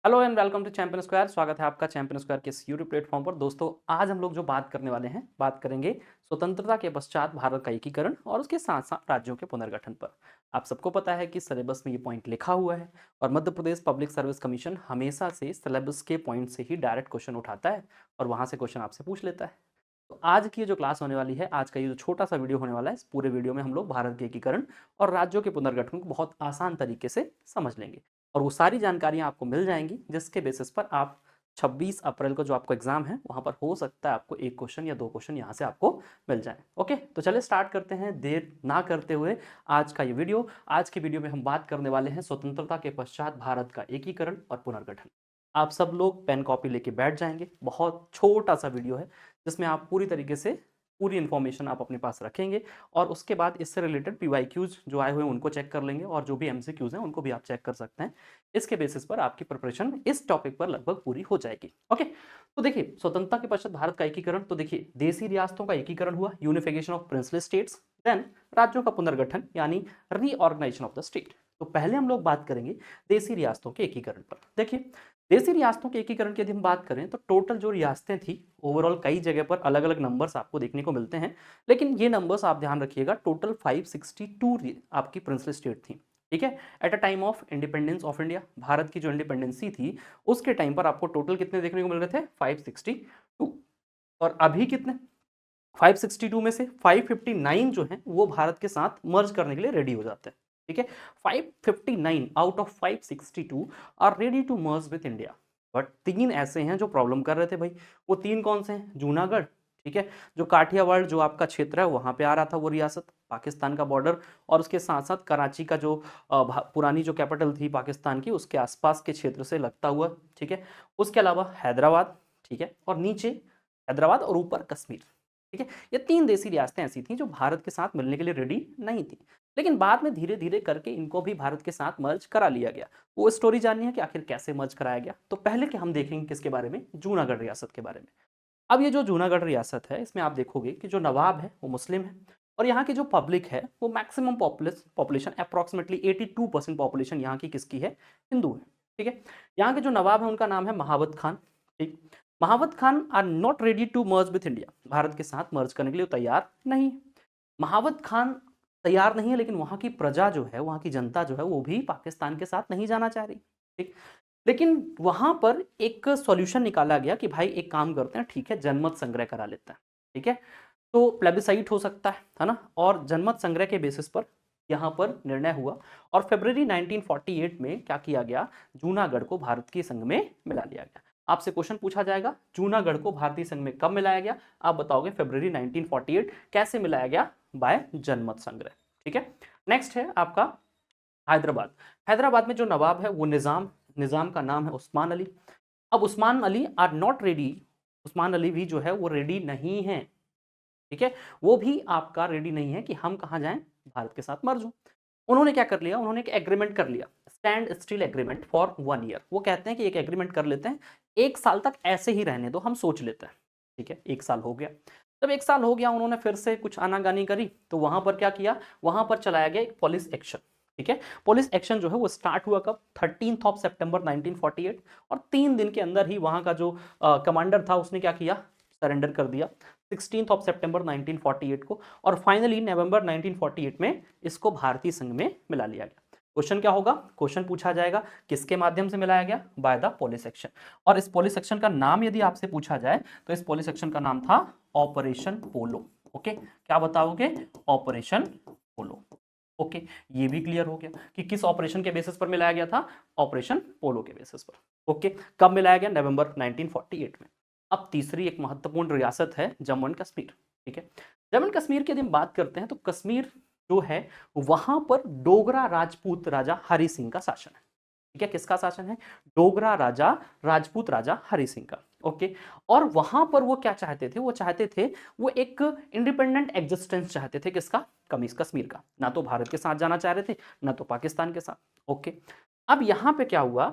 Hello and welcome to Champion Square. स्वागत है आपका चैंपियन स्क्वायर के इस यूट्यूब प्लेटफॉर्म पर। दोस्तों, आज हम लोग जो बात करने वाले हैं, बात करेंगे स्वतंत्रता के पश्चात भारत का एकीकरण और उसके साथ साथ राज्यों के पुनर्गठन पर। आप सबको पता है कि सिलेबस में ये पॉइंट लिखा हुआ है और Madhya Pradesh public service commission हमेशा से सिलेबस के पॉइंट से ही डायरेक्ट क्वेश्चन उठाता है और वहाँ से क्वेश्चन आपसे पूछ लेता है। तो आज की जो क्लास होने वाली है, आज का ये जो छोटा सा वीडियो होने वाला है, इस पूरे वीडियो में हम लोग भारत के एकीकरण और राज्यों के पुनर्गठन को बहुत आसान तरीके से समझ लेंगे और वो सारी जानकारियां आपको मिल जाएंगी जिसके बेसिस पर आप 26 अप्रैल को जो आपको एग्जाम है वहां पर हो सकता है आपको एक क्वेश्चन या दो क्वेश्चन यहां से आपको मिल जाए। ओके, तो चलिए स्टार्ट करते हैं देर ना करते हुए आज का ये वीडियो। आज के वीडियो में हम बात करने वाले हैं स्वतंत्रता के पश्चात भारत का एकीकरण और पुनर्गठन। आप सब लोग पेन कॉपी लेके बैठ जाएंगे। बहुत छोटा सा वीडियो है जिसमें आप पूरी तरीके से पूरी इन्फॉर्मेशन आप अपने पास रखेंगे और उसके बाद इससे रिलेटेड पीवाईक्यूज जो आए हुए हैं उनको चेक कर लेंगे और जो भी एमसीक्यूज हैं उनको भी आप चेक कर सकते हैं। इसके बेसिस पर आपकी प्रिपरेशन इस टॉपिक पर लगभग पूरी हो जाएगी। ओके, तो देखिए स्वतंत्रता के पश्चात भारत का एकीकरण, तो देखिए देशी रियासतों का एकीकरण हुआ, unification of princely states. Then राज्यों का पुनर्गठन यानी रीऑर्गेनाइजेशन ऑफ द स्टेट। तो पहले हम लोग बात करेंगे देशी रियासतों के एकीकरण पर। देखिए देशी रियासतों के एकीकरण की यदि हम बात करें तो टोटल जो रियासतें थी ओवरऑल कई जगह पर अलग अलग नंबर्स आपको देखने को मिलते हैं, लेकिन ये नंबर्स आप ध्यान रखिएगा, टोटल 562 आपकी प्रिंसली स्टेट थी। ठीक है, at a time of independence of India, Bharat की जो इंडिपेंडेंसी थी उसके टाइम पर आपको टोटल कितने देखने को मिल रहे थे? 562। और अभी कितने? 562 में से 559 जो है वो भारत के साथ मर्ज करने के लिए रेडी हो जाते हैं। ठीक है, 559 out of 562 are ready to merge with India. But तीन ऐसे हैं जो प्रॉब्लम कर रहे थे भाई। वो तीन कौन से हैं? जूनागढ़, ठीक है, जो काठियावाड़ जो आपका क्षेत्र है वहां पे आ रहा था वो रियासत, पाकिस्तान का बॉर्डर, और उसके साथ साथ कराची का जो पुरानी जो कैपिटल थी पाकिस्तान की उसके आसपास के क्षेत्र से लगता हुआ। ठीक है, उसके अलावा हैदराबाद, ठीक है, और नीचे हैदराबाद और ऊपर कश्मीर। ठीक है, ये तीन देसी रियासतें ऐसी थी जो भारत के साथ मिलने के लिए रेडी नहीं थी, लेकिन बाद में धीरे धीरे करके इनको भी भारत के साथ मर्ज करा लिया गया। वो स्टोरी जाननी है कि आखिर कैसे मर्ज कराया गया, तो पहले के हम देखेंगे किसके बारे में? जूनागढ़ रियासत के बारे में। अब ये जो जूनागढ़ रियासत है इसमें आप देखोगे कि जो नवाब है वो मुस्लिम है और यहाँ की जो पब्लिक है वो मैक्सिमम पॉपुलेशन अप्रॉक्सीमेटली 82% पॉपुलेशन यहाँ की किसकी है? हिंदू है। ठीक है, यहाँ के जो नवाब है उनका नाम है महाबत खान। ठीक, Mahabat Khan are not ready to merge with India, Bharat के साथ मर्ज करने के लिए तैयार नहीं है। महाबत खान तैयार नहीं है, लेकिन वहां की प्रजा जो है, वहां की जनता जो है वो भी पाकिस्तान के साथ नहीं जाना चाह रही। ठीक, लेकिन वहां पर एक सॉल्यूशन निकाला गया कि भाई एक काम करते हैं, ठीक है, जनमत संग्रह करा लेते हैं। ठीक है, तो प्लेबिसाइट हो सकता है ना, और जनमत संग्रह के बेसिस पर यहाँ पर निर्णय हुआ और फरवरी 1948 में क्या किया गया? जूनागढ़ को भारत के संघ में मिला लिया गया। आपसे क्वेश्चन पूछा जाएगा जूनागढ़ को भारतीय संघ में कब मिलाया गया? आप बताओगे फरवरी 1948। कैसे मिलाया गया? बाय जनमत संग्रह। ठीक है, नेक्स्ट है आपका हैदराबाद। हैदराबाद में जो नवाब है वो निजाम, निजाम का नाम है उस्मान अली। अब Usman Ali are not ready, Usman Ali भी जो है वो रेडी नहीं है। ठीक है, वो भी आपका रेडी नहीं है कि हम कहाँ जाएं? भारत के साथ मर्ज हो। उन्होंने क्या कर लिया? उन्होंने एक एग्रीमेंट कर लिया, stand still agreement for 1 year. वो कहते हैं कि एक एग्रीमेंट कर लेते हैं, 1 साल तक ऐसे ही रहने दो, हम सोच लेते हैं। ठीक है, 1 साल हो गया। जब 1 साल हो गया उन्होंने फिर से कुछ आनाकानी करी, तो वहां पर क्या किया? वहां पर चलाया गया एक पुलिस एक्शन। ठीक है, पुलिस एक्शन जो है वो स्टार्ट हुआ कब? 13 सितंबर 1948, और 3 दिन के अंदर ही वहां का जो कमांडर था उसने क्या किया? सरेंडर कर दिया 16 सितंबर 1948 को, और फाइनली नवंबर 1948 में इसको भारतीय संघ में मिला लिया गया। क्वेश्चन क्या होगा? क्वेश्चन पूछा जाएगा किसके माध्यम से मिलाया गया? By the police action. और इस पुलिस एक्शन का नाम यदि आपसे पूछा जाए तो इस पुलिस एक्शन का नाम था ऑपरेशन पोलो। ओके, क्या बताओगे? ऑपरेशन पोलो। ओके, ये भी क्लियर हो गया कि किस ऑपरेशन के बेसिस पर मिलाया गया था? ऑपरेशन पोलो के बेसिस पर। ओके, कब मिलाया गया? नवंबर 1948 में। अब तीसरी एक महत्वपूर्ण रियासत है जम्मू एंड कश्मीर। ठीक है, जम्मू एंड कश्मीर की यदि हम बात करते हैं तो कश्मीर जो है वहां पर डोगरा राजपूत राजा हरि सिंह का शासन है। ठीक है, किसका शासन है? डोगरा राजा, राजपूत राजा हरि सिंह का। ओके, और वहां पर वो क्या चाहते थे? वो चाहते थे, वो एक इंडिपेंडेंट एग्जिस्टेंस चाहते थे। किसका? कमीज कश्मीर का। ना तो भारत के साथ जाना चाह रहे थे, ना तो पाकिस्तान के साथ। ओके, अब यहां पे क्या हुआ?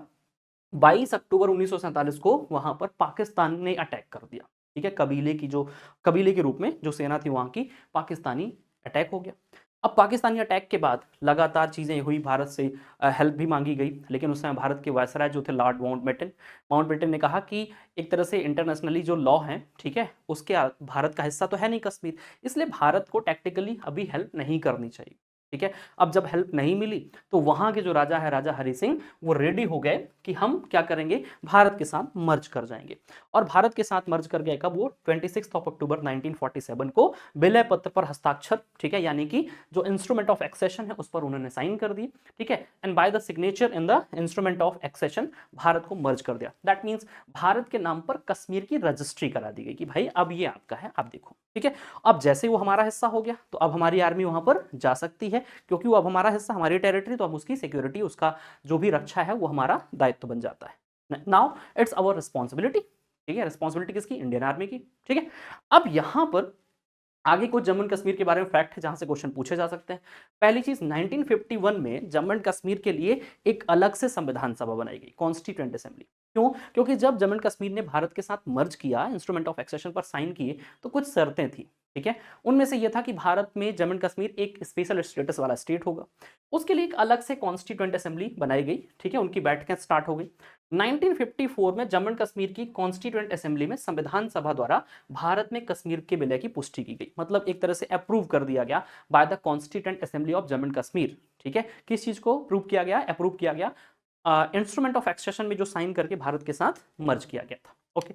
22 अक्टूबर 1947 को वहां पर पाकिस्तान ने अटैक कर दिया। ठीक है, कबीले के रूप में जो सेना थी वहां की, पाकिस्तानी अटैक हो गया। अब पाकिस्तानी अटैक के बाद लगातार चीज़ें हुई, भारत से हेल्प भी मांगी गई, लेकिन उस समय भारत के वायसराय जो थे लॉर्ड माउंटबेटन ने कहा कि एक तरह से इंटरनेशनली जो लॉ है, ठीक है, उसके भारत का हिस्सा तो है नहीं कश्मीर, इसलिए भारत को टेक्निकली अभी हेल्प नहीं करनी चाहिए। ठीक है, अब जब हेल्प नहीं मिली तो वहां के जो राजा है, राजा हरि सिंह, वो रेडी हो गए कि हम क्या करेंगे, भारत के साथ मर्ज कर जाएंगे। और भारत के साथ मर्ज कर गए कब, वो 26 अक्टूबर 1947 को विलय पत्र पर हस्ताक्षर, ठीक है, यानी कि जो इंस्ट्रूमेंट ऑफ एक्सेशन है उस पर उन्होंने साइन कर दी। ठीक है, and by the signature in the instrument of accession Bharat को मर्ज कर दिया। दैट मींस भारत के नाम पर कश्मीर की रजिस्ट्री करा दी गई कि भाई अब ये आपका है, आप देखो। ठीक है, अब जैसे वो हमारा हिस्सा हो गया तो अब हमारी आर्मी वहां पर जा सकती है, क्योंकि वो अब हमारा हिस्सा, हमारी टेरिटरी, तो अब उसकी सिक्योरिटी, उसका जो भी रक्षा है वो हमारा दायित्व बन जाता है। Now it's our responsibility. ठीक है, रिस्पॉन्सिबिलिटी किसकी, इंडियन आर्मी की। ठीक है, अब यहां पर आगे कुछ जम्मू एंड कश्मीर के बारे में फैक्ट है जहां से क्वेश्चन पूछे जा सकते हैं। पहली चीज, 1951 में जम्मू एंड कश्मीर के लिए एक अलग से संविधान सभा बनाई गई, कॉन्स्टिट्यूएंट असेंबली। क्यों? क्योंकि जब जम्मू एंड कश्मीर ने भारत के साथ मर्ज किया, इंस्ट्रूमेंट ऑफ एक्सेशन पर साइन किए, तो कुछ शर्तें थी। ठीक है, उनमें से यह था कि भारत में जम्मू एंड कश्मीर एक स्पेशल स्टेटस वाला स्टेट होगा, उसके लिए एक अलग से कॉन्स्टिट्यूएंट असेंबली बनाई गई। ठीक है, उनकी बैठकें स्टार्ट हो गई। 1954 में जम्मू एंड कश्मीर की कॉन्स्टिट्यूएंट असेंबली में संविधान सभा द्वारा भारत में कश्मीर के विलय की पुष्टि की गई, मतलब एक तरह से अप्रूव कर दिया गया by the constituent assembly of Jammu and Kashmir. ठीक है, किस चीज को प्रूव किया गया, अप्रूव किया गया, इंस्ट्रूमेंट ऑफ एक्सेशन में जो साइन करके भारत के साथ मर्ज किया गया था। ओके,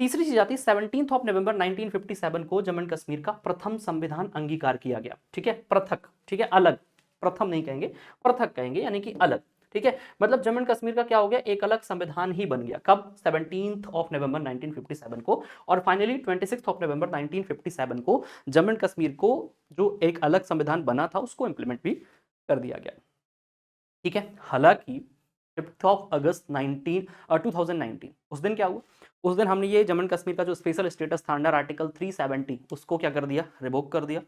तीसरी चीज आती है 17 नवंबर 1957 को जम्मू एंड कश्मीर का प्रथम संविधान अंगीकार किया गया। ठीक है, पृथक, ठीक है, अलग, प्रथम नहीं कहेंगे, पृथक कहेंगे, यानी कि अलग। ठीक है, मतलब जम्मू एंड कश्मीर का क्या हो गया, एक अलग संविधान ही बन गया। कब? 17 नवंबर 1957 को। और फाइनली 26 नवंबर 1957 को जम्मू एंड कश्मीर को जो एक अलग संविधान बना था उसको इंप्लीमेंट भी कर दिया गया। ठीक है, हालांकि 5 अगस्त 2019 उस दिन क्या हुआ, उस दिन हमने ये जम्मू एंड कश्मीर का जो स्पेशल स्टेटस था अंडर आर्टिकल 370 उसको क्या कर दिया, रिवोक कर दिया।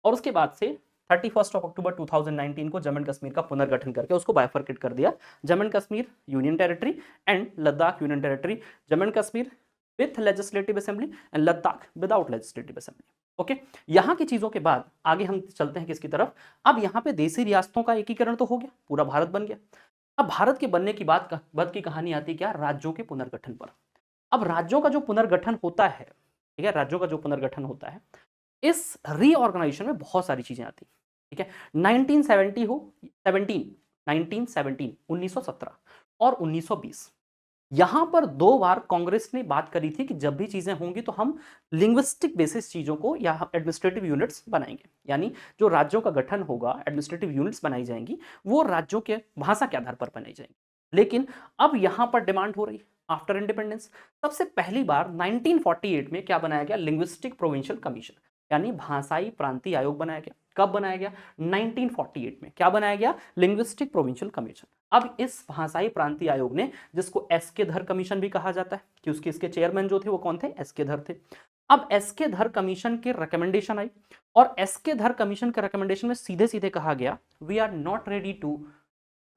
और उसके बाद से 31 अक्टूबर 2019 को जम्मू एंड कश्मीर का पुनर्गठन करके उसको बाइफरकेट कर दिया, Jammu and Kashmir union territory and Ladakh union territory, Jammu and Kashmir with legislative assembly and Ladakh without legislative assembly. Okay, यहाँ की चीजों के बाद आगे हम चलते हैं किसकी तरफ। अब यहाँ पे देशी रियासतों का एकीकरण तो हो गया, पूरा भारत बन गया। अब भारत के बनने की बाद की कहानी आती है क्या, राज्यों के पुनर्गठन पर। अब राज्यों का जो पुनर्गठन होता है, ठीक है, राज्यों का जो पुनर्गठन होता है, इस रीऑर्गेनाइजेशन में बहुत सारी चीजें आती हैं। ठीक है, 1970 हो 1917 और 1920, यहां पर दो बार कांग्रेस ने बात करी थी कि जब भी चीजें होंगी तो हम लिंग्विस्टिक बेसिस चीजों को या एडमिनिस्ट्रेटिव यूनिट्स बनाएंगे, यानी जो राज्यों का गठन होगा, एडमिनिस्ट्रेटिव यूनिट्स बनाई जाएंगी, वो राज्यों के भाषा के आधार पर बनाई जाएंगी। लेकिन अब यहां पर डिमांड हो रही आफ्टर इंडिपेंडेंस, सबसे पहली बार 1948 में क्या बनाया गया, लिंग्विस्टिक प्रोविंशियल कमीशन, यानी भाषाई प्रांतीय आयोग बनाया गया। कब बनाया गया, 1948 में। क्या बनाया गया, लिंग्विस्टिक प्रोविंशियल कमीशन। अब इस भाषाई प्रांतीय आयोग ने, जिसको एस के धर कमीशन भी कहा जाता है, कि उसके इसके चेयरमैन जो थे वो कौन थे, एस के धर थे। अब एस के धर कमीशन के रिकमेंडेशन आई, और एस के धर कमीशन के रिकमेंडेशन में सीधे सीधे कहा गया, we are not ready to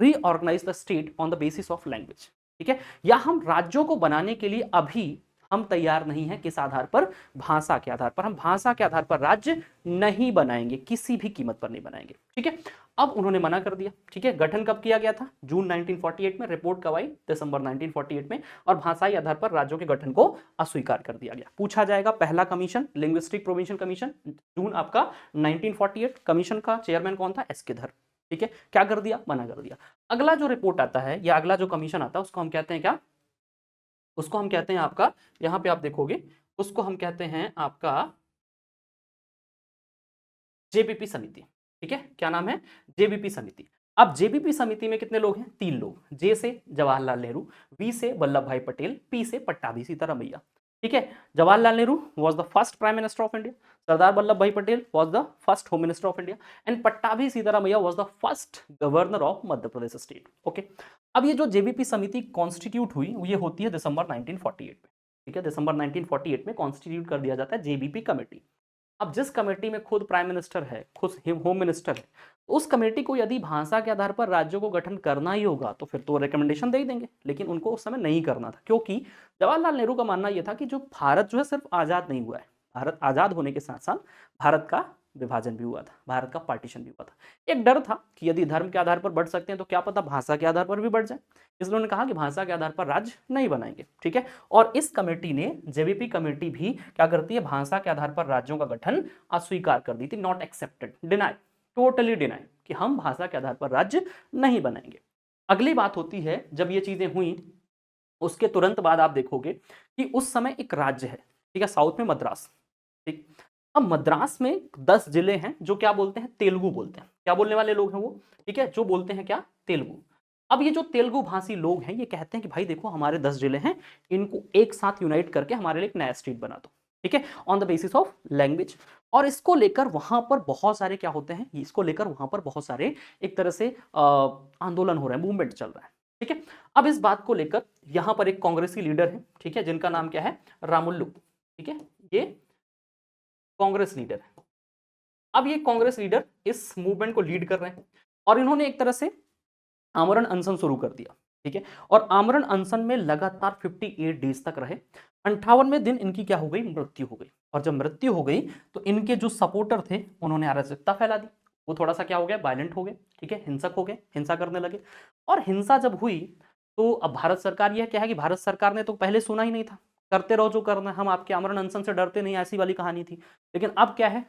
reorganise the state on the basis of language. ठीक है, या हम राज्यों को बनाने के लिए अभी हम तैयार नहीं हैं, किस आधार पर, भाषा के आधार पर। हम भाषा के आधार पर राज्य नहीं बनाएंगे, किसी भी कीमत पर नहीं बनाएंगे। ठीक है, अब उन्होंने मना कर दिया। ठीक है, गठन कब किया गया था, जून 1948 में, रिपोर्ट कब आई, दिसंबर 1948 में, और भाषाई आधार पर राज्यों के गठन को अस्वीकार कर दिया गया। पूछा जाएगा, पहला कमीशन लिंग्विस्टिक प्रोविंशियल कमीशन, जून आपका 1948, कमीशन का चेयरमैन कौन था, एस के धर। ठीक है, क्या कर दिया, मना कर दिया। अगला जो रिपोर्ट आता है या अगला जो कमीशन आता है उसको हम कहते हैं क्या, उसको हम कहते हैं आपका, यहां पे आप देखोगे, उसको हम कहते हैं आपका जेबीपी समिति। ठीक है, क्या नाम है, जेबीपी समिति। अब जेबीपी समिति में कितने लोग हैं, 3 लोग। जे से जवाहरलाल नेहरू, वी से वल्लभ भाई पटेल, पी से पट्टाभी सीतारामैया। ठीक है, Jawaharlal Nehru was the first prime minister of India, Sardar Vallabh bhai Patel was the first home minister of India, and Pattabhi Sitaramayya was the first governor of Madhya Pradesh state. Okay, अब ये जो जेबीपी समिति कॉन्स्टिट्यूट हुई, ये होती है दिसंबर 1948 में। ठीक है, दिसंबर 1948 में कॉन्स्टिट्यूट कर दिया जाता है जेबीपी कमेटी। अब जिस कमेटी में खुद प्राइम मिनिस्टर है, खुद होम मिनिस्टर है, उस कमेटी को यदि भाषा के आधार पर राज्यों को गठन करना ही होगा तो फिर तो रिकमेंडेशन दे ही देंगे, लेकिन उनको उस समय नहीं करना था, क्योंकि जवाहरलाल नेहरू का मानना यह था कि जो भारत जो है सिर्फ आजाद नहीं हुआ है, भारत आजाद होने के साथ साथ भारत का विभाजन भी हुआ था, भारत का पार्टीशन भी हुआ था। एक डर था कि यदि धर्म के आधार पर बढ़ सकते हैं तो क्या पता भाषा के आधार पर भी बढ़ जाए, इसलिए उन्होंने कहा कि भाषा के आधार पर राज्य नहीं बनाएंगे। ठीक है, और इस कमेटी ने, जेबीपी कमेटी भी क्या करती है, भाषा के आधार पर राज्यों का गठन अस्वीकार कर दी थी, not accepted, deny, totally deny, कि हम भाषा के आधार पर राज्य नहीं बनाएंगे। अगली बात होती है, जब ये चीजें हुई उसके तुरंत बाद आप देखोगे कि उस समय एक राज्य है, ठीक है, साउथ में मद्रास। ठीक, अब मद्रास में 10 जिले हैं जो क्या बोलते हैं, तेलुगु बोलते हैं। क्या बोलने वाले लोग हैं वो, ठीक है, जो बोलते हैं क्या, तेलुगु। अब ये जो तेलुगु भाषी लोग हैं ये कहते हैं कि भाई देखो हमारे 10 जिले हैं, इनको एक साथ यूनाइट करके हमारे लिए एक नया स्टेट बना दो। ठीक है, on the basis of language. और इसको लेकर वहां पर बहुत सारे क्या होते हैं, इसको लेकर वहां पर बहुत सारे एक तरह से आंदोलन हो रहे हैं, मूवमेंट चल रहा है। ठीक है, अब इस बात को लेकर यहां पर एक कांग्रेसी लीडर है, ठीक है, जिनका नाम क्या है, रामुल्लू। ठीक है, ये कांग्रेस लीडर है। अब ये कांग्रेस लीडर इस मूवमेंट को लीड कर रहे हैं और इन्होंने एक तरह से आमरण अनशन शुरू कर दिया। ठीक है, और आमरण अनशन में लगातार 58 डेज तक रहे। 58वें दिन इनकी क्या हो गई, मृत्यु हो गई। और जब मृत्यु हो गई तो इनके जो सपोर्टर थे उन्होंने अराजकता फैला दी, वो थोड़ा सा क्या हो गया, वायलेंट हो गए। ठीक है, हिंसक हो गए, हिंसा करने लगे। और हिंसा जब हुई तो अब भारत सरकार, यह क्या है कि भारत सरकार ने तो पहले सुना ही नहीं था, करते रहो जो करना है, हम आपके आमरण अनशन से डरते नहीं, ऐसी वाली कहानी थी। लेकिन अब क्या है,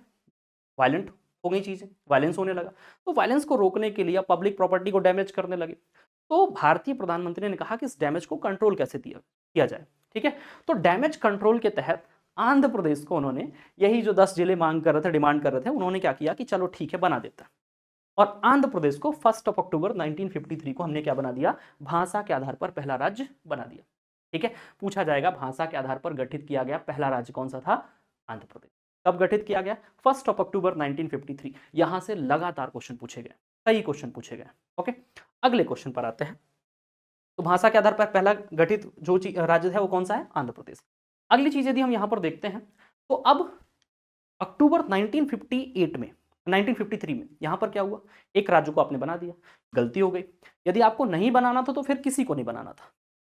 वायलेंट हो गई चीजें, वायलेंस होने लगा। तो वायलेंस को रोकने के लिए पब्लिक प्रॉपर्टी को डैमेज करने लगे। तो भारतीय प्रधानमंत्री ने कहा कि इस डैमेज को कंट्रोल कैसे किया जाए। ठीक है, तो डैमेज कंट्रोल के तहत आंध्र प्रदेश को उन्होंने, यही जो 10 जिले मांग कर रहे थे, डिमांड कर रहे थे, उन्होंने क्या किया कि चलो ठीक है बना देता है। और आंध्र प्रदेश को 1 अक्टूबर 1953 को हमने क्या बना दिया, भाषा के आधार पर पहला राज्य बना दिया। ठीक है, पूछा जाएगा भाषा के आधार पर गठित किया गया पहला राज्य कौन सा था, आंध्र प्रदेश। कब गठित किया गया, 1 अक्टूबर 1953। यहां से लगातार क्वेश्चन पूछे गए, कई क्वेश्चन पूछे गए। ओके, अगले क्वेश्चन पर आते हैं। तो भाषा के आधार पर पहला गठित जो राज्य है वो कौन सा है, आंध्र प्रदेश। अगली चीज यदि हम यहां पर देखते हैं तो अब अक्टूबर 1958 में, 1953 में यहां पर क्या हुआ, एक राज्य को आपने बना दिया, गलती हो गई। यदि आपको नहीं बनाना था तो फिर किसी को नहीं बनाना था,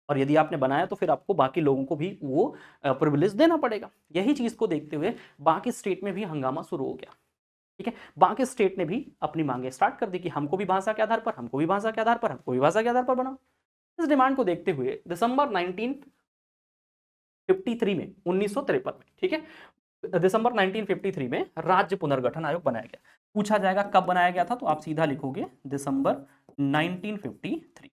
और यदि आपने बनाया तो फिर आपको बाकी लोगों को भी वो प्रिविलेज देना पड़ेगा। यही चीज को देखते हुए बाकी स्टेट में भी हंगामा शुरू हो गया। ठीक है, बाकी स्टेट ने भी अपनी मांगे स्टार्ट कर दी कि हमको भी भाषा के आधार पर, हमको भी भाषा के आधार पर, हमको भी भाषा के आधार पर बनाओ। इस डिमांड को देखते हुए दिसंबर 1953 में, 1953 में, ठीक है, दिसंबर 1953 में राज्य पुनर्गठन आयोग बनाया गया। पूछा जाएगा कब बनाया गया था, तो आप सीधा लिखोगे दिसंबर 1953।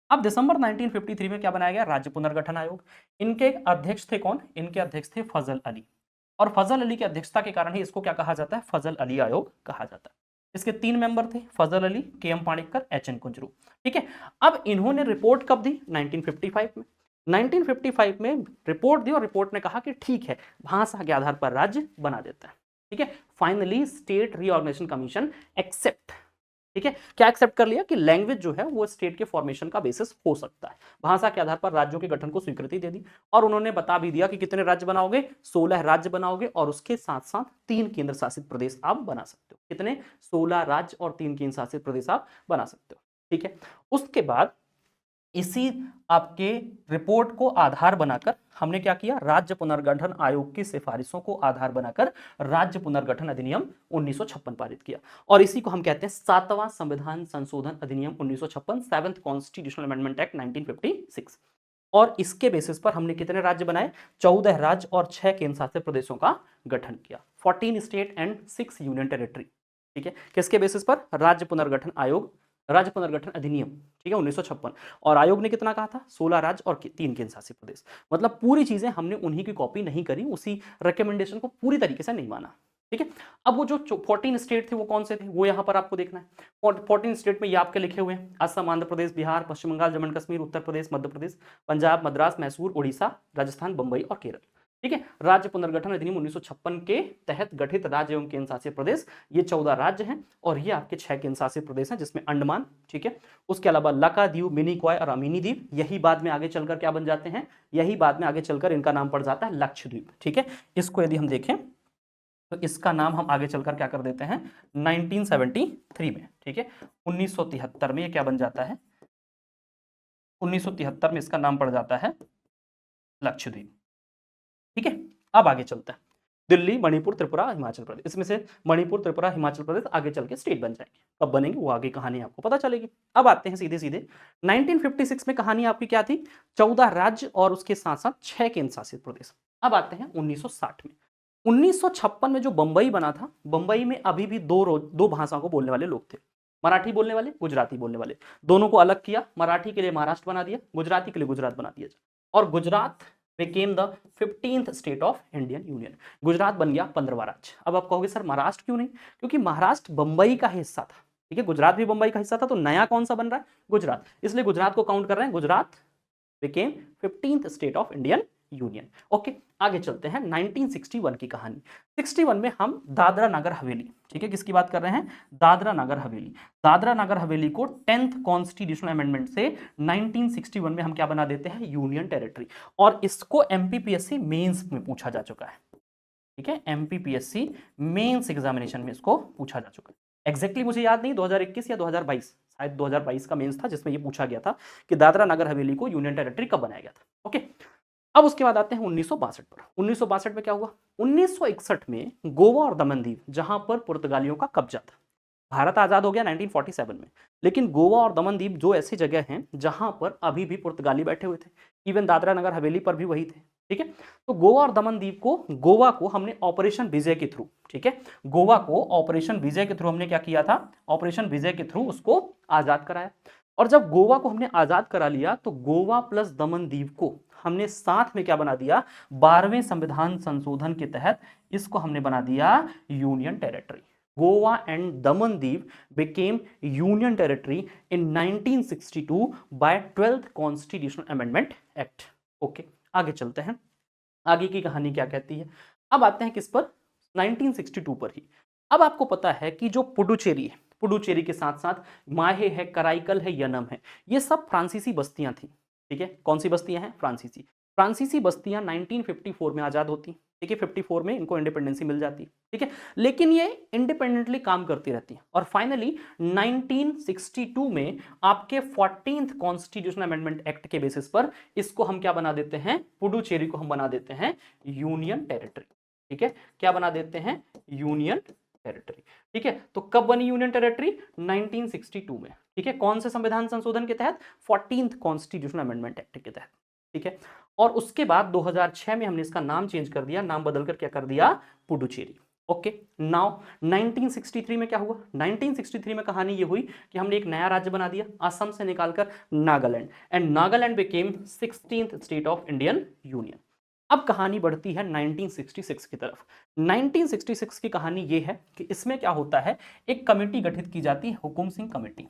अब दिसंबर 1953 में क्या बनाया गया, राज्य पुनर्गठन आयोग। इनके अध्यक्ष थे कौन, इनके अध्यक्ष थे फजल अली। और फजल अली की अध्यक्षता के कारण ही इसको क्या कहा जाता है, फजल अली आयोग कहा जाता है। इसके 3 मेंबर थे, फजल अली, के M Panikkar, H N Kunzru. ठीक है, अब इन्होंने रिपोर्ट कब दी, 1955 में। 1955 में रिपोर्ट दी और रिपोर्ट ने कहा कि ठीक है, भाषा के आधार पर राज्य बना देता है। ठीक है, finally state reorganisation commission accept, ठीक है, क्या एक्सेप्ट कर लिया कि लैंग्वेज जो है वो स्टेट के फॉर्मेशन का बेसिस हो सकता है। भाषा के आधार पर राज्यों के गठन को स्वीकृति दे दी और उन्होंने बता भी दिया कि कितने राज्य बनाओगे, 16 राज्य बनाओगे और उसके साथ साथ 3 केंद्र शासित प्रदेश आप बना सकते हो। कितने, 16 राज्य और 3 केंद्र शासित प्रदेश आप बना सकते हो। ठीक है, उसके बाद इसी आपके रिपोर्ट को आधार बनाकर हमने क्या किया, राज्य पुनर्गठन आयोग की सिफारिशों को आधार बनाकर राज्य पुनर्गठन अधिनियम 1956 पारित किया। और इसी को हम कहते हैं 7वां संविधान संशोधन अधिनियम 1956, 7th कॉन्स्टिट्यूशनल अमेंडमेंट एक्ट 1956। और इसके बेसिस पर हमने कितने राज्य बनाए, 14 राज्य और 6 केंद्र शासित प्रदेशों का गठन किया, 14 स्टेट एंड 6 यूनियन टेरिटरी। ठीक है, किसके बेसिस पर, राज्य पुनर्गठन आयोग, राज्य पुनर्गठन अधिनियम, ठीक है, 1956। और आयोग ने कितना कहा था, 16 राज्य और 3 केंद्र शासित प्रदेश। मतलब पूरी चीजें हमने उन्हीं की कॉपी नहीं करी, उसी रिकमेंडेशन को पूरी तरीके से नहीं माना। ठीक है, अब वो जो 14 स्टेट थे वो कौन से थे, वो यहां पर आपको देखना है। 14 स्टेट में ये आपके लिखे हुए हैं, असम, आंध्र प्रदेश, बिहार, पश्चिम बंगाल, जम्मू कश्मीर, उत्तर प्रदेश, मध्य प्रदेश, पंजाब, मद्रास, मैसूर, उड़ीसा, राजस्थान, बंबई और केरल। ठीक है, राज्य पुनर्गठन अधिनियम 1956 के तहत गठित राज्य एवं केंद्र शासित प्रदेश, ये 14 राज्य हैं और ये आपके 6 केंद्र शासित प्रदेश हैं, जिसमें अंडमान, ठीक है, उसके अलावा लक्षद्वीप, मिनिकॉय और अमीनी द्वीप, यही बाद में आगे चलकर क्या बन जाते हैं, यही बाद में आगे चलकर इनका नाम पड़ जाता है लक्षद्वीप। ठीक है, इसको यदि हम देखें तो इसका नाम हम आगे चलकर क्या कर देते हैं, 1973 में, ठीक है, 1973 में ये क्या बन जाता है, 1973 में इसका नाम पड़ जाता है लक्षद्वीप। ठीक है, अब आगे चलते हैं। दिल्ली, मणिपुर, त्रिपुरा, हिमाचल प्रदेश, इसमें से मणिपुर, त्रिपुरा, हिमाचल प्रदेश आगे चल के स्टेट बन जाएंगे। कब बनेंगे वो आगे कहानी आपको पता चलेगी। अब आते हैं सीधे सीधे 1956 में कहानी आपकी क्या थी, 14 राज्य और उसके साथ साथ 6 केंद्र शासित प्रदेश। अब आते हैं 1960 में। 1956 में जो बंबई बना था, बंबई में अभी भी दो भाषा को बोलने वाले लोग थे, मराठी बोलने वाले, गुजराती बोलने वाले। दोनों को अलग किया, मराठी के लिए महाराष्ट्र बना दिया, गुजराती के लिए गुजरात बना दिया, और Gujarat became the 15th state of Indian union. Gujarat बन गया 15वां राज्य। अब आप कहोगे सर महाराष्ट्र क्यों नहीं, क्योंकि महाराष्ट्र बंबई का हिस्सा था, ठीक है, गुजरात भी बंबई का हिस्सा था, तो नया कौन सा बन रहा है, गुजरात, इसलिए गुजरात को काउंट कर रहे हैं। Gujarat became 15th state of Indian union. Okay, आगे चलते हैं 1961 की कहानी। 61 में हम दादरा नगर हवेली, ठीक है, किसकी बात कर रहे हैं, दादरा नगर हवेली। दादरा नगर हवेली को 10th कॉन्स्टिट्यूशनल अमेंडमेंट से 1961 में हम क्या बना देते हैं, यूनियन टेरिटरी। और इसको एमपीपीएससी मेंस में पूछा जा चुका है, ठीक है, एमपीपीएससी मेंस एग्जामिनेशन में इसको पूछा जा चुका है। एग्जैक्टली मुझे याद नहीं 2021 या 2022, शायद 2022 का मेंस था जिसमें ये पूछा गया था कि दादरा नगर हवेली को यूनियन टेरिटरी कब बनाया गया था। ओके, अब उसके बाद आते हैं 1962 पर। 1962 में क्या हुआ, 1961 में गोवा और दमन दीव, जहां पर पुर्तगालियों का कब्जा था, भारत आजाद हो गया 1947 में, लेकिन गोवा और दमन दीव जो ऐसी जगह हैं जहां पर अभी भी पुर्तगाली बैठे हुए थे, इवन दादरा नगर हवेली पर भी वही थे, ठीक है। तो गोवा और दमन दीव को, गोवा को हमने ऑपरेशन विजय के थ्रू, ठीक है, गोवा को ऑपरेशन विजय के थ्रू हमने क्या किया था, ऑपरेशन विजय के थ्रू उसको आजाद कराया। और जब गोवा को हमने आजाद करा लिया तो गोवा प्लस दमन दीव को हमने साथ में क्या बना दिया, 12वें संविधान संशोधन के तहत इसको हमने बना दिया union territory. Goa and Daman Diu became union territory in 1962 by 12th Constitutional Amendment Act। Okay, आगे चलते हैं, आगे की कहानी क्या कहती है। अब आते हैं किस पर, 1962 पर ही। अब आपको पता है कि जो पुडुचेरी है, पुडुचेरी के साथ साथ माहे है, कराईकल है, यनम है, ये सब फ्रांसीसी बस्तियां थी, ठीक है। कौन सी बस्तियां हैं, फ्रांसीसी। फ्रांसीसी बस्तियां 1954 में आजाद होती, ठीक है, 54 में इनको इंडिपेंडेंसी मिल जाती, ठीक है, लेकिन ये इंडिपेंडेंटली काम करती रहती है। और फाइनली 1962 में आपके 14th कॉन्स्टिट्यूशनल अमेंडमेंट एक्ट के बेसिस पर इसको हम क्या बना देते हैं, पुडुचेरी को हम बना देते हैं यूनियन टेरिटरी, ठीक है, क्या बना देते हैं, यूनियन टेरिटरी, ठीक है। तो कब बनी यूनियन टेरिटरी, 1962 में, ठीक है, कौन से संविधान संशोधन के तहत, 14th कॉन्स्टिट्यूशनल अमेंडमेंट एक्ट के तहत, ठीक है। और उसके बाद 2006 में हमने इसका नाम चेंज कर दिया, नाम बदलकर क्या कर दिया, पुडुचेरी। ओके, नाउ 1963 में क्या हुआ, 1963 में कहानी ये हुई कि हमने एक नया राज्य बना दिया, असम से निकालकर Nagaland, and Nagaland became 16th state of Indian union. अब कहानी बढ़ती है 1966 की तरफ। 1966 की कहानी ये है कि इसमें क्या होता है, एक कमेटी गठित की जाती है, हुकुम सिंह कमेटी।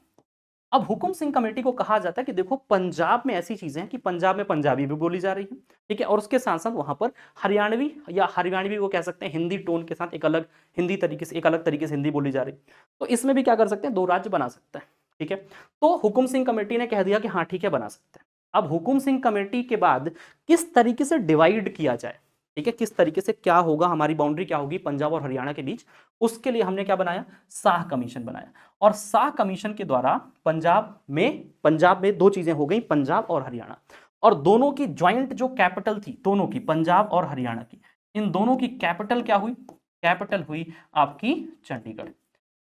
अब हुकुम सिंह कमेटी को कहा जाता है कि देखो पंजाब में ऐसी चीजें हैं कि पंजाब में पंजाबी भी बोली जा रही है, ठीक है, और उसके साथ साथ वहां पर हरियाणवी या हरियाणवी को कह सकते हैं हिंदी टोन के साथ एक अलग हिंदी तरीके से, एक अलग तरीके से हिंदी बोली जा रही, तो इसमें भी क्या कर सकते हैं, 2 राज्य बना सकते हैं, ठीक है। तो हुकुम सिंह कमेटी ने कह दिया कि हाँ ठीक है बना सकते हैं। अब हुकुम सिंह कमेटी के बाद किस तरीके से डिवाइड किया जाए, ठीक है, किस तरीके से क्या होगा, हमारी बाउंड्री क्या होगी पंजाब और हरियाणा के बीच, उसके लिए हमने क्या बनाया, शाह कमीशन बनाया। और शाह कमीशन के द्वारा पंजाब में 2 चीजें हो गई, पंजाब और हरियाणा, और दोनों की ज्वाइंट जो कैपिटल थी, दोनों की, पंजाब और हरियाणा की, इन दोनों की कैपिटल क्या हुई, कैपिटल हुई आपकी चंडीगढ़।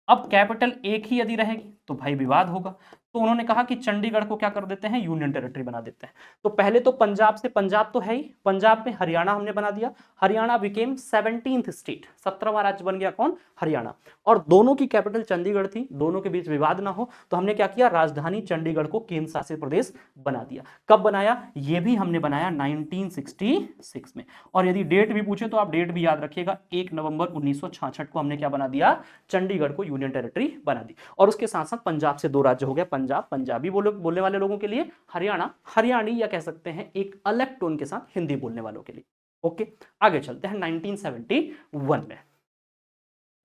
अब कैपिटल एक ही यदि रहेगी तो भाई विवाद होगा, तो उन्होंने कहा कि चंडीगढ़ को क्या कर देते हैं, यूनियन टेरिटरी बना देते हैं। तो पहले तो पंजाब से, पंजाब तो है ही, पंजाब में हरियाणा हमने बना दिया, हरियाणा बिकेम 17th स्टेट, 17वां राज्य बन गया कौन, हरियाणा। और दोनों की कैपिटल चंडीगढ़ थी, दोनों के बीच विवाद ना हो तो हमने क्या किया, राजधानी चंडीगढ़ को केंद्र शासित प्रदेश बना दिया। कब बनाया, ये भी हमने बनाया 1966 में। और यदि डेट भी पूछे तो आप डेट भी याद रखिएगा, 1 नवंबर 1966 को हमने क्या बना दिया, चंडीगढ़ को यूनियन टेरिटरी बना दी। और उसके साथ साथ पंजाब से 2 राज्य हो गए, पंजाब पंजाबी बोलने वाले लोगों के लिए, हरियाणा हरियाणी या कह सकते हैं एक अलग टोन के साथ हिंदी बोलने वालों के लिए। ओके, आगे चलते हैं 1971 में।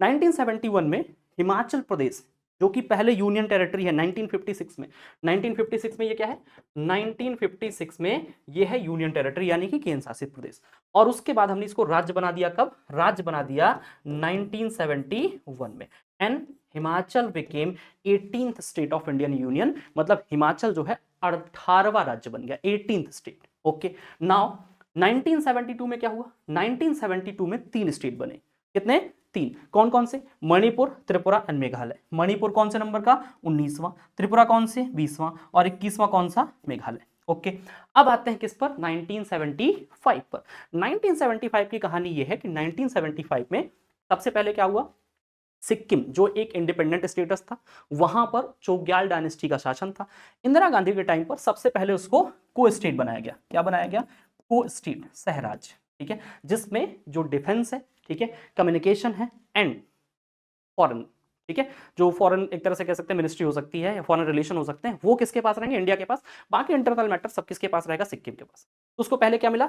1971 में हिमाचल प्रदेश, जो कि पहले यूनियन टेरिटरी है 1956 में, 1956 में ये क्या है, 1956 में ये है यूनियन टेरिटरी यानी कि केंद्र शासित प्रदेश। और उसके बाद हमने इसको राज्य बना दिया, कब, राज्य बना दिया 1971 में। And Himachal became 18th state of Indian union, मतलब हिमाचल जो है 18वां राज्य बन गया, 18th स्टेट। ओके, नाउ 1972 में क्या हुआ? 1972 में 3 स्टेट बने। कितने? 3। कौन कौन से? मणिपुर, त्रिपुरा एंड मेघालय। मणिपुर कौन से नंबर का? 19वां। त्रिपुरा कौन से? 20वां। और 21वां कौन सा? मेघालय। ओके, अब आते हैं किस पर? 1975 पर। 1975 की कहानी यह है कि 1975 में सबसे पहले क्या हुआ? सिक्किम जो एक इंडिपेंडेंट स्टेटस था, वहां पर चोग्याल डायनेस्टी का शासन था। इंदिरा गांधी के टाइम पर सबसे पहले उसको को स्टेट बनाया गया। क्या बनाया गया? को स्टेट, सहराज। ठीक है, जिसमें जो डिफेंस है, ठीक है, कम्युनिकेशन है एंड फॉरेन, ठीक है, जो फॉरेन एक तरह से कह सकते हैं मिनिस्ट्री हो सकती है या फॉरेन रिलेशन हो सकते हैं, वो किसके पास रहेंगे? इंडिया के पास। बाकी इंटरनल मैटर सब किसके पास रहेगा? सिक्किम के पास। तो उसको पहले क्या मिला?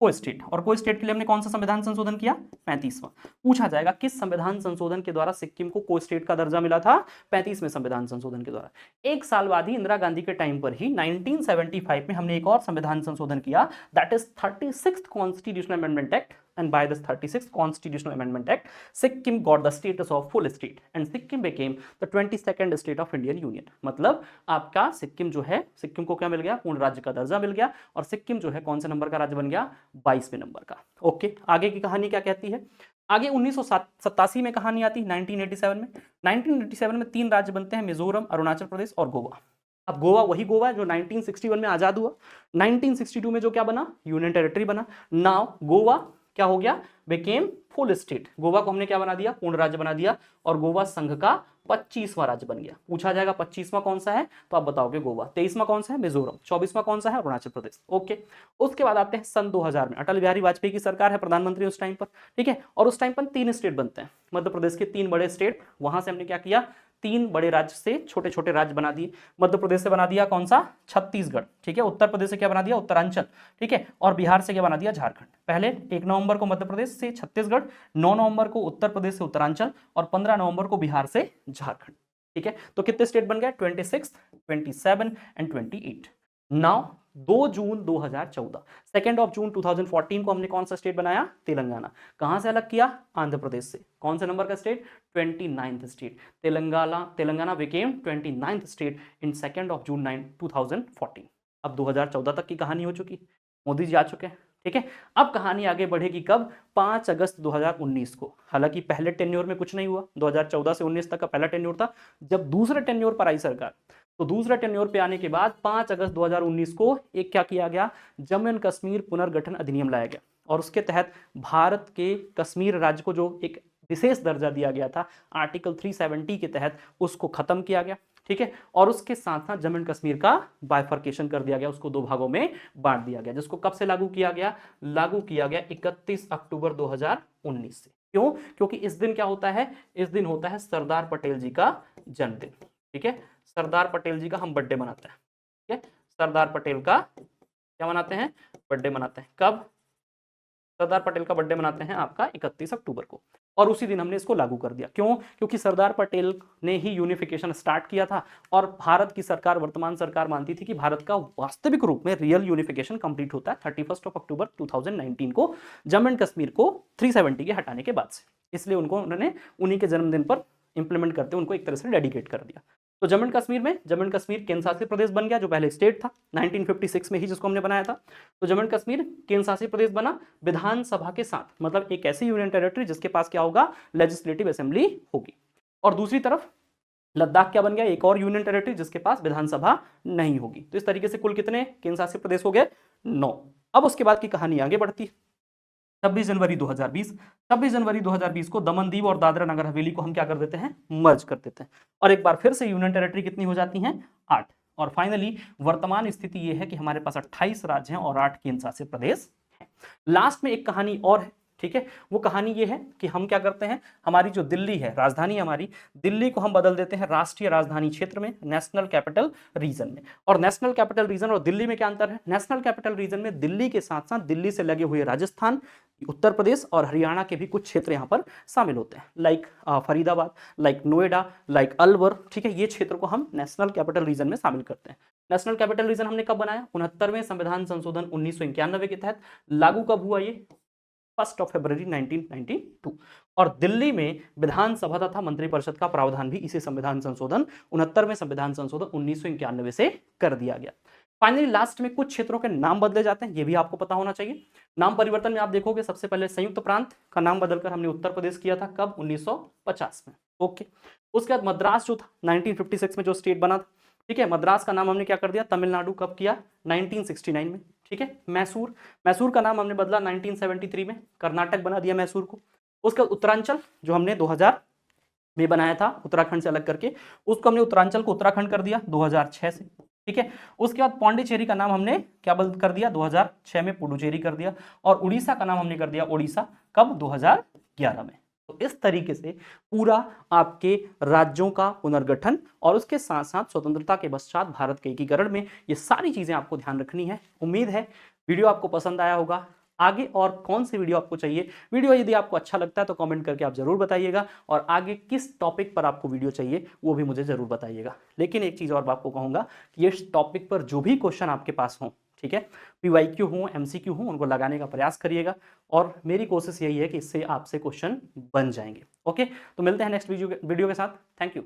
को स्टेट। और को स्टेट के लिए हमने कौन सा संविधान संशोधन किया? 35वां। पूछा जाएगा किस संविधान संशोधन के द्वारा सिक्किम को स्टेट का दर्जा मिला था? 35वें संविधान संशोधन के द्वारा। एक साल बाद ही इंदिरा गांधी के टाइम पर ही 1975 में हमने एक और संविधान संशोधन किया, that is 36th constitutional amendment act. And by this 36th Constitutional Amendment Act, Sikkim got the status of full state and Sikkim became the 22nd state of Indian Union। मतलब आपका सिक्किम जो है, सिक्किम को क्या मिल गया? पूर्ण राज्य का दर्जा मिल गया। और सिक्किम जो है कौन से नंबर का राज्य बन गया? 22वें नंबर का। ओके, आगे की कहानी क्या कहती है? आगे 1987 में कहानी आती है 1987 में। 1987 में 3 राज्य बनते हैं, मिजोरम, अरुणाचल प्रदेश और गोवा। अब गोवा वही गोवा है जो 1961 में आजाद हुआ। 1962 में जो क्या बना? यूनियन टेरिटरी बना। नाउ गोवा क्या हो गया? Became full state. गोवा को हमने क्या बना दिया? पूर्ण राज्य बना दिया। और गोवा संघ का 25वां राज्य बन गया। पूछा जाएगा 25वां कौन सा है, तो आप बताओगे गोवा। 23वां कौन सा है? मिजोरम। 24वां कौन सा है? अरुणाचल प्रदेश। ओके, उसके बाद आते हैं सन 2000 में। अटल बिहारी वाजपेयी की सरकार है, प्रधानमंत्री उस टाइम पर। ठीक है, और उस टाइम पर 3 स्टेट बनते हैं। मध्य प्रदेश के 3 बड़े स्टेट, वहां से हमने क्या किया? 3 बड़े राज्य से छोटे छोटे राज्य बना दिए। मध्य प्रदेश से बना दिया कौन सा? छत्तीसगढ़। ठीक है, उत्तर प्रदेश से क्या बना दिया? उत्तरांचल। ठीक है, और बिहार से क्या बना दिया? झारखंड। पहले 1 नवंबर को मध्य प्रदेश से छत्तीसगढ़, 9 नवंबर को उत्तर प्रदेश से उत्तरांचल और 15 नवंबर को बिहार से झारखंड। ठीक है, तो कितने स्टेट बन गए? 26, 27 एंड 28। नाउ 2 जून 2014, 2 जून 2014 को हमने कौन सा स्टेट बनाया? तेलंगाना। कहां से अलग किया? आंध्र प्रदेश से। कौन से नंबर का state? 29th state. Telangana became 29th state in 2 जून 2014। अब 2014 तक की कहानी हो चुकी, मोदी जी आ चुके हैं। ठीक है, अब कहानी आगे बढ़ेगी कब? 5 अगस्त 2019 को। हालांकि पहले टेन्योर में कुछ नहीं हुआ, 2014 से 19 तक का पहला टेन्योर था। जब दूसरे टेन्योर पर आई सरकार, तो दूसरा टेन्योर पे आने के बाद 5 अगस्त 2019 को एक क्या किया गया? जम्मू एंड कश्मीर पुनर्गठन अधिनियम लाया गया। और उसके तहत भारत के कश्मीर राज्य को जो एक विशेष दर्जा दिया गया था आर्टिकल 370 के तहत, उसको खत्म किया गया। ठीक है, और उसके साथ साथ जम्मू एंड कश्मीर का बाइफर्केशन कर दिया गया, उसको 2 भागों में बांट दिया गया। जिसको कब से लागू किया गया? लागू किया गया 31 अक्टूबर 2019 से। क्यों? क्योंकि इस दिन क्या होता है? इस दिन होता है सरदार पटेल जी का जन्मदिन। ठीक है, सरदार पटेल जी का हम बर्थडे मनाते हैं। ठीक है, सरदार पटेल का क्या मनाते हैं? बर्थडे मनाते हैं। कब? सरदार पटेल का बर्थडे मनाते हैं आपका 31 अक्टूबर को। और उसी दिन हमने इसको लागू कर दिया। क्यों? क्योंकि सरदार पटेल ने ही यूनिफिकेशन स्टार्ट किया था और भारत की सरकार, वर्तमान सरकार मानती थी कि भारत का वास्तविक रूप में रियल यूनिफिकेशन कंप्लीट होता है 31 अक्टूबर 2019 को, जम्मू एंड कश्मीर को 370 के हटाने के बाद से। इसलिए उन्होंने उन्हीं के जन्मदिन पर इंप्लीमेंट करते उनको एक तरह से डेडिकेट कर दिया। तो जम्मू एंड कश्मीर केंद्र शासित प्रदेश बन गया, जो पहले स्टेट था 1956 में ही जिसको हमने बनाया था। तो जम्मू एंड कश्मीर केंद्र शासित प्रदेश बना विधानसभा के साथ, मतलब एक ऐसी यूनियन टेरिटरी जिसके पास क्या होगा? लेजिस्लेटिव असेंबली होगी। और दूसरी तरफ लद्दाख क्या बन गया? एक और यूनियन टेरिटरी जिसके पास विधानसभा नहीं होगी। तो इस तरीके से कुल कितने केंद्र शासित प्रदेश हो गए? 9। अब उसके बाद की कहानी आगे बढ़ती है। 26 जनवरी 2020 को दमन दीव और दादरा नगर हवेली को हम क्या कर देते हैं? मर्ज कर देते हैं। और एक बार फिर से यूनियन टेरिटरी कितनी हो जाती हैं? 8। और फाइनली वर्तमान स्थिति यह है कि हमारे पास 28 राज्य हैं और 8 केंद्र शासित प्रदेश हैं। लास्ट में एक कहानी और है। ठीक है, वो कहानी ये है कि हम क्या करते हैं? हमारी जो दिल्ली है, राजधानी हमारी दिल्ली को हम बदल देते हैं राष्ट्रीय राजधानी क्षेत्र में, नेशनल कैपिटल रीजन में। और नेशनल कैपिटल रीजन और दिल्ली में क्या अंतर है? नेशनल कैपिटल रीजन में दिल्ली के साथ साथ दिल्ली से लगे हुए राजस्थान, उत्तर प्रदेश और हरियाणा के भी कुछ क्षेत्र यहाँ पर शामिल होते हैं, like Faridabad, like Noida, like Alwar. ठीक है, ये क्षेत्र को हम नेशनल कैपिटल रीजन में शामिल करते हैं। नेशनल कैपिटल रीजन हमने कब बनाया? 69वें संविधान संशोधन 1991 के तहत। लागू कब हुआ ये? 1 फरवरी 1992। और दिल्ली में विधानसभा तथा मंत्रिपरिषद का प्रावधान भी इसी संविधान संशोधन 69वें संविधान संशोधन 1991 से कर दिया गया। फाइनली लास्ट में कुछ क्षेत्रों के नाम बदले जाते हैं, ये भी आपको पता होना चाहिए। नाम परिवर्तन में आप देखोगे सबसे पहले संयुक्त प्रांत का नाम बदलकर हमने उत्तर प्रदेश किया था, कब? 1950 में। ओके, उसके बाद मद्रास जो था 1956 में जो स्टेट बना था, ठीक है, मद्रास का नाम हमने क्या कर दिया? तमिलनाडु, कब किया? 1969 में। ठीक है, मैसूर, मैसूर का नाम हमने बदला 1973 में, कर्नाटक बना दिया मैसूर को। उसके बाद उत्तरांचल जो हमने 2000 में बनाया था उत्तराखंड से अलग करके, उसको हमने उत्तरांचल को उत्तराखंड कर दिया 2006 से। ठीक है, उसके बाद पौंडीचेरी का नाम हमने क्या बदल कर दिया? 2006 में पुडुचेरी कर दिया। और उड़ीसा का नाम हमने कर दिया ओडिशा, कब? 2011 में। तो इस तरीके से पूरा आपके राज्यों का पुनर्गठन और उसके साथ साथ स्वतंत्रता के पश्चात भारत के एकीकरण में ये सारी चीजें आपको ध्यान रखनी है। उम्मीद है वीडियो आपको पसंद आया होगा। आगे और कौन सी वीडियो आपको चाहिए, वीडियो यदि आपको अच्छा लगता है तो कमेंट करके आप जरूर बताइएगा, और आगे किस टॉपिक पर आपको वीडियो चाहिए वो भी मुझे जरूर बताइएगा। लेकिन एक चीज और आपको कहूंगा कि इस टॉपिक पर जो भी क्वेश्चन आपके पास हो, ठीक है, PYQ हो, MCQ हो, उनको लगाने का प्रयास करिएगा, और मेरी कोशिश यही है कि इससे आपसे क्वेश्चन बन जाएंगे। ओके, तो मिलते हैं नेक्स्ट वीडियो के साथ। Thank you.